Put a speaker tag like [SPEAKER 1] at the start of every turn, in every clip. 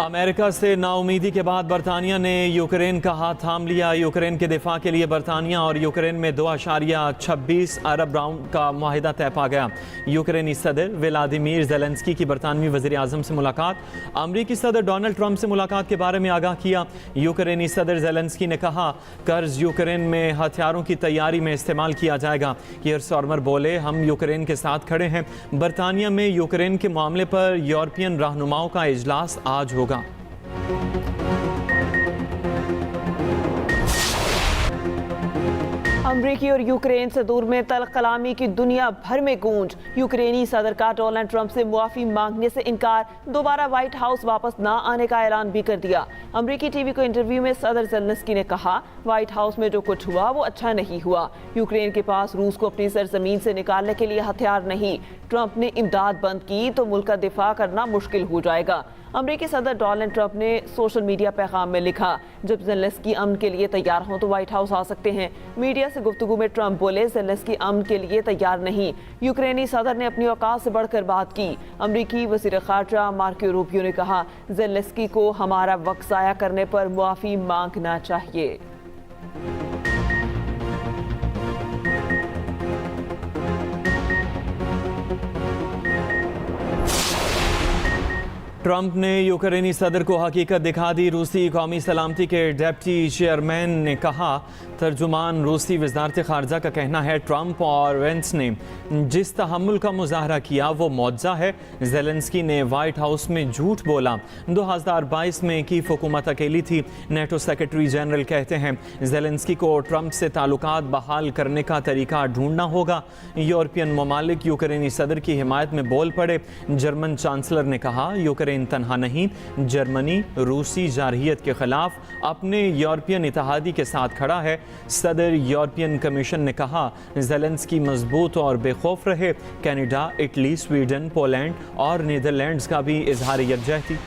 [SPEAKER 1] America से नाउमीदी के बाद बरतानिया ने यूक्रेन का हाथ थाम लिया। यूक्रेन के दिफा के लिए बरतानिया और यूक्रेन में 2.26 अरब राउंड का मुआहिदा तय पा गया। यूक्रेनी सदर व्लादिमीर ज़ेलेंस्की की बरतानवी वज़ीर आज़म से मुलाकात। अमरीकी सदर डोनाल्ड ट्रंप से मुलाकात के बारे में आगाह किया। यूक्रेनी सदर ज़ेलेंस्की ने कहा, कर्ज यूक्रेन में हथियारों की तैयारी में इस्तेमाल किया जाएगा। कीयर स्टारमर बोले, हम यूक्रेन के साथ खड़े हैं। बरतानिया में यूक्रेन के मामले पर यूरोपियन रहनुमाओं का इजलास आज होगा।
[SPEAKER 2] अमरीकी और यूक्रेन से दूर में तल्ख कलामी की दुनिया भर में गूंज। यूक्रेनी सदर का डोनाल्ड ट्रंप से मुआफी मांगने से इनकार, दोबारा व्हाइट हाउस वापस ना आने का ऐलान भी कर दिया। अमरीकी टीवी को इंटरव्यू में सदर ज़ेलेंस्की ने कहा, व्हाइट हाउस में जो कुछ हुआ वो अच्छा नहीं हुआ। यूक्रेन के पास रूस को अपनी सरजमीन से निकालने के लिए हथियार नहीं। ट्रंप ने इमदाद बंद की तो मुल्क का दिफा करना मुश्किल हो जाएगा। अमरीकी सदर डोनाल्ड ट्रंप ने सोशल मीडिया पैगाम में लिखा, जब ज़ेलेंस्की अमन के लिए तैयार हों तो व्हाइट हाउस आ सकते हैं। मीडिया से गुफ्तगू में ट्रंप बोले, ज़ेलेंस्की अमन के लिए तैयार नहीं। यूक्रेनी सदर ने अपनी औकात से बढ़कर बात की। अमरीकी वज़ीर ख़ारजा मार्को रूबियो ने कहा, ज़ेलेंस्की को हमारा वक्त ज़ाया करने पर मुआफ़ी मांगना चाहिए।
[SPEAKER 1] ट्रंप ने यूक्रेनी सदर को हकीकत दिखा दी। रूसी कौमी सलामती के डिप्टी चेयरमैन ने कहा, तर्जुमान रूसी वज़ारत ख़ारजा का कहना है, ट्रंप और वेंस ने जिस तहम्मुल का मुजाहरा किया वो मौजज़ा है। ज़ेलेंस्की ने वाइट हाउस में झूठ बोला। 2022 में कीव हुकूमत अकेली थी। नेटो सेक्रेटरी जनरल कहते हैं, ज़ेलेंस्की को ट्रंप से ताल्लुकात बहाल करने का तरीका ढूंढना होगा। यूरोपियन ममालिक यूक्रेनी सदर की हिमायत में बोल पड़े। जर्मन चांसलर ने कहा, यूक्रेन तन्हा नहीं, जर्मनी रूसी जारहियत के खिलाफ अपने यूरोपियन इत्तेहादी के साथ खड़ा है। सदर यूरोपियन कमीशन ने कहा, ज़ेलेंस्की मजबूत और बेखौफ रहे। कनाडा, इटली, स्वीडन, पोलैंड और नीदरलैंड्स का भी इजहार यकजहती।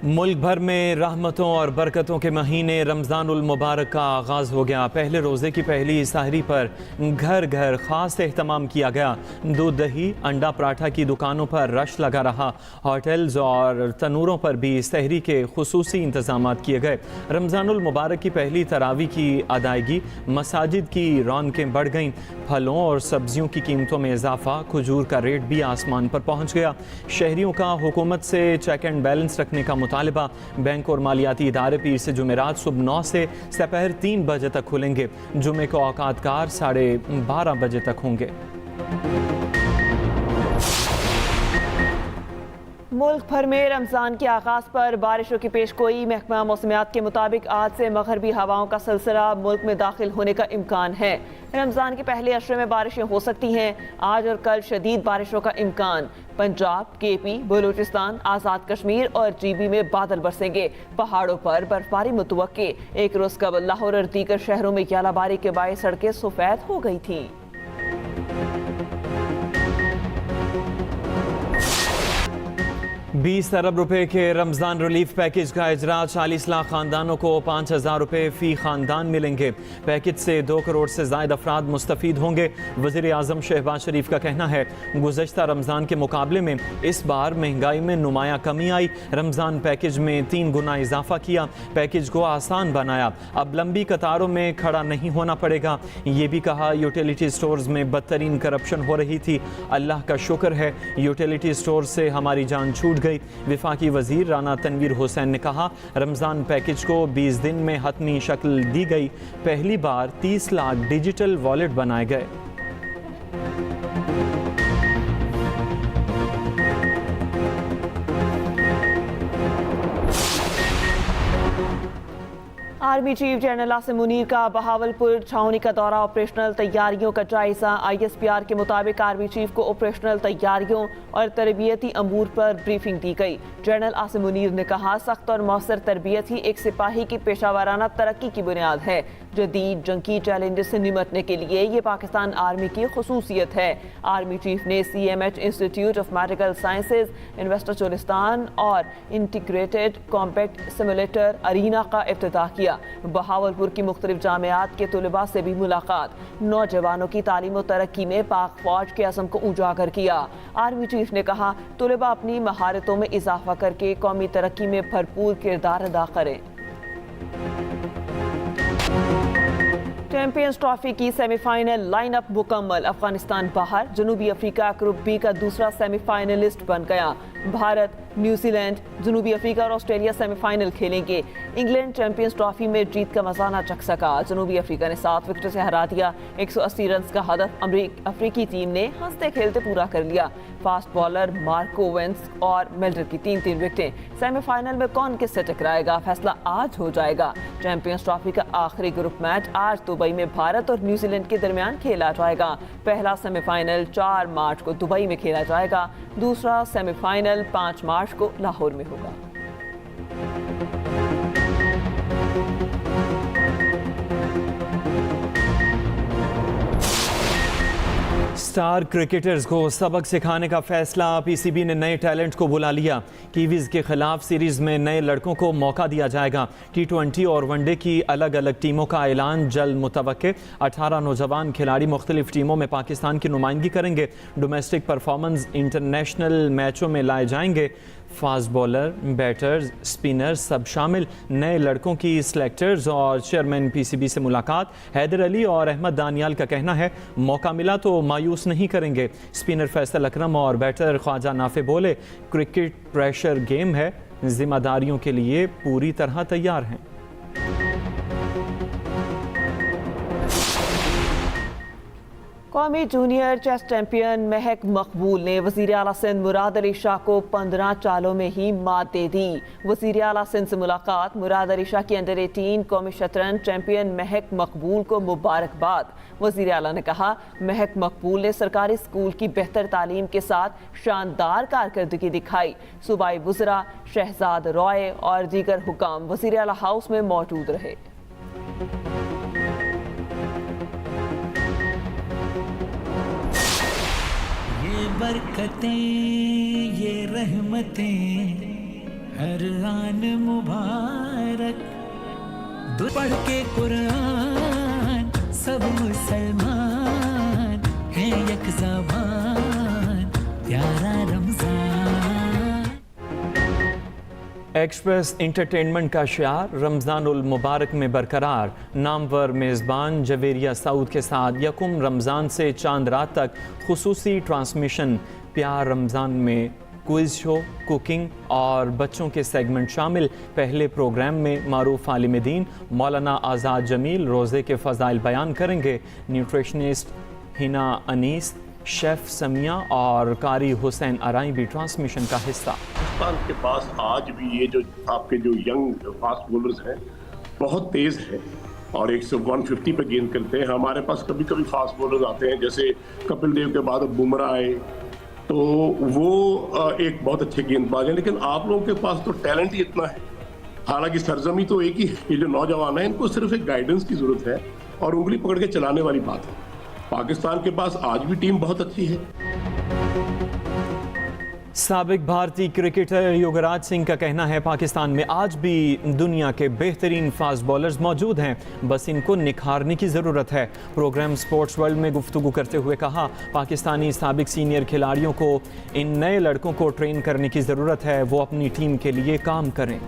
[SPEAKER 1] मुल्क भर में रहमतों और बरकतों के महीने रमज़ानुल मुबारक का आगाज़ हो गया। पहले रोज़े की पहली सहरी पर घर घर ख़ास एहतमाम किया गया। दूध, दही, अंडा, पराठा की दुकानों पर रश लगा रहा। होटल्स और तनूरों पर भी सहरी के खुसूसी इंतज़ामात किए गए। रमज़ानुल मुबारक की पहली तरावी की अदायगी, मसाजिद की रौनकें बढ़ गईं। फलों और सब्जियों की कीमतों में इजाफा, खजूर का रेट भी आसमान पर पहुँच गया। शहरियों का हुकूमत से चेक एंड बैलेंस रखने का मुतालिबा। बैंक और मालियाती इदारे पीर से जुमेरात सुबह 9 से दोपहर 3 बजे तक खुलेंगे। जुमे को औकातकार 12:30 बजे तक होंगे।
[SPEAKER 2] मुल्क भर में रमज़ान के आगाज़ पर बारिशों की पेशगोई। महकमा मौसमियात के मुताबिक आज से मगरबी हवाओं का सिलसिला मुल्क में दाखिल होने का इम्कान है। रमज़ान के पहले अशरे में बारिशें हो सकती हैं। आज और कल शदीद बारिशों का इम्कान। पंजाब, केपी, बलूचिस्तान, आज़ाद कश्मीर और जीबी में बादल बरसेंगे। पहाड़ों पर बर्फबारी मुतवक्के। एक रोज़ कबल लाहौर और दीगर शहरों में यालाबारी के बायस सड़कें सफ़ेद हो गई थीं।
[SPEAKER 1] 20 अरब रुपए के रमज़ान रिलीफ पैकेज का इजरा। 40 लाख खानदानों को 5,000 रुपए फ़ी खानदान मिलेंगे। पैकेज से 2 करोड़ से ज़ायद अफराद मुस्तफ़ीद होंगे। वज़ीर आज़म शहबाज शरीफ का कहना है, गुज़श्ता रमज़ान के मुकाबले में इस बार महंगाई में नुमाया कमी आई। रमज़ान पैकेज में 3 गुना इजाफा किया। पैकेज को आसान बनाया। अब लंबी कतारों में खड़ा नहीं होना पड़ेगा। ये भी कहा, यूटिलिटी स्टोर्स में बदतरीन करप्शन हो रही थी। अल्लाह का शुक्र है, यूटिलिटी स्टोर से हमारी जान छूट गई। विफाकी वजीर राना तनवीर हुसैन ने कहा, रमज़ान पैकेज को 20 दिन में हतमी शक्ल दी गई। पहली बार 30 लाख डिजिटल वॉलेट बनाए गए।
[SPEAKER 2] Army chief general Asim Munir का बहावलपुर छावनी का दौरा। ऑपरेशनल तैयारियों का जायजा। ISPR के मुताबिक आर्मी चीफ को ऑपरेशनल तैयारियों और तरबियती अमूर पर ब्रीफिंग दी गई। जनरल आसिम मुनीर ने कहा, सख्त और मौसर तरबियत ही एक सिपाही की पेशावराना तरक्की की बुनियाद है। जदीद जंगी चैलेंजेस से निमटने के लिए ये पाकिस्तान आर्मी की खुसूसियत है। आर्मी चीफ ने CMH institute of medical sciences, investor Cholistan और इंटीग्रेटेड कॉम्पैक्ट सिमुलेटर अरीना का इफ्तिताह किया। बहावलपुर की मुख्तलिफ जामियात के तलबा से भी मुलाकात, नौजवानों की तालीम और तरक्की में पाक फौज के अज़म को उजागर किया। आर्मी चीफ ने कहा, तलबा अपनी महारतों में इजाफा करके कौमी तरक्की में भरपूर किरदार अदा करें। चैंपियंस ट्रॉफी की सेमीफाइनल लाइनअप मुकम्मल, अफगानिस्तान बाहर, जनूबी अफ्रीका ग्रुप बी का दूसरा सेमीफाइनलिस्ट बन गया। भारत, न्यूजीलैंड, जनूबी अफ्रीका और ऑस्ट्रेलिया सेमीफाइनल खेलेंगे। इंग्लैंड चैंपियंस ट्रॉफी में जीत का मजा न चख सका। जनूबी अफ्रीका ने 7 विकेट से हरा दिया। 180 रन का हदफ अफ्रीकी टीम ने हंसते खेलते पूरा कर लिया। फास्ट बॉलर मार्को वेंस और मिल्टर की 3-3 विकेटें। सेमीफाइनल में कौन किससे टकराएगा, फैसला आज हो जाएगा। चैंपियंस ट्रॉफी का आखिरी ग्रुप मैच आज दुबई में भारत और न्यूजीलैंड के दरमियान खेला जाएगा। पहला सेमीफाइनल 4 मार्च को दुबई में खेला जाएगा। दूसरा सेमीफाइनल 5 मार्च को लाहौर में होगा।
[SPEAKER 1] स्टार क्रिकेटर्स को सबक सिखाने का फैसला, PCB ने नए टैलेंट को बुला लिया। कीवीज के खिलाफ सीरीज में नए लड़कों को मौका दिया जाएगा। T20 और वनडे की अलग अलग टीमों का ऐलान जल्द मुतवक्के। 18 नौजवान खिलाड़ी मुख्तलिफ टीमों में पाकिस्तान की नुमाइंदगी करेंगे। डोमेस्टिक परफॉर्मेंस इंटरनेशनल मैचों में लाए जाएंगे। फास्ट बॉलर, बैटर्स, स्पिनर्स सब शामिल। नए लड़कों की सिलेक्टर्स और चेयरमैन PCB से मुलाकात। हैदर अली और अहमद दानियाल का कहना है, मौका मिला तो मायूस नहीं करेंगे। स्पिनर फैसल अकरम और बैटर ख्वाजा नाफे बोले, क्रिकेट प्रेशर गेम है, जिम्मेदारियों के लिए पूरी तरह तैयार हैं।
[SPEAKER 2] कौमी जूनियर चेस चैंपियन महक मकबूल ने वज़ीर आला सिंध मुराद अली शाह को 15 चालों में ही मात दे दी। वज़ीर आला सिंध से मुलाकात, मुराद अली शाह की अंडर 18 कौमी शतरंज चैंपियन महक मकबूल को मुबारकबाद। वज़ीर आला ने कहा, महक मकबूल ने सरकारी स्कूल की बेहतर तालीम के साथ शानदार कारकर्दगी दिखाई। सूबाई वज़रा शहजाद रॉय और दीगर हुकाम वज़ीर आला हाउस में मौजूद रहे।
[SPEAKER 3] बरकतें ये रहमतें हर आन मुबारक। पढ़ के कुरान सब मुसलमान हैं, एक ज़बान प्यारा रमज़ान।
[SPEAKER 1] एक्सप्रेस इंटरटेनमेंट का शियार, रमज़ानुल मुबारक में बरकरार। नामवर मेज़बान जवेरिया सऊद के साथ यकुम रमज़ान से चांद रात तक खुसूसी ट्रांसमिशन। प्यार रमज़ान में क्विज़ शो, कुकिंग और बच्चों के सेगमेंट शामिल। पहले प्रोग्राम में मारूफ आलिम दीन मौलाना आज़ाद जमील रोज़े के फ़ज़ाइल बयान करेंगे। न्यूट्रिशनिस्ट हिना अनीस, शेफ़ समिया और कारी हुसैन अराई भी ट्रांसमिशन का हिस्सा।
[SPEAKER 4] पाकिस्तान के पास आज भी ये जो आपके जो यंग फास्ट बॉलर्स हैं बहुत तेज़ है और 150 पे गेंद करते हैं। हमारे पास कभी कभी फास्ट बॉलर्स आते हैं, जैसे कपिल देव के बाद बुमराह आए, तो वो एक बहुत अच्छे गेंदबाज हैं, लेकिन आप लोगों के पास तो टैलेंट ही इतना है। हालांकि सरजमी तो एक ही है, ये जो नौजवान है इनको सिर्फ एक गाइडेंस की ज़रूरत है और उंगली पकड़ के चलाने वाली बात है। पाकिस्तान के पास आज भी टीम बहुत अच्छी है।
[SPEAKER 1] साबिक भारतीय क्रिकेटर योगराज सिंह का कहना है, पाकिस्तान में आज भी दुनिया के बेहतरीन फास्ट बॉलर्स मौजूद हैं, बस इनको निखारने की ज़रूरत है। प्रोग्राम स्पोर्ट्स वर्ल्ड में गुफ्तगू करते हुए कहा, पाकिस्तानी साबिक सीनियर खिलाड़ियों को इन नए लड़कों को ट्रेन करने की ज़रूरत है, वो अपनी टीम के लिए काम करें।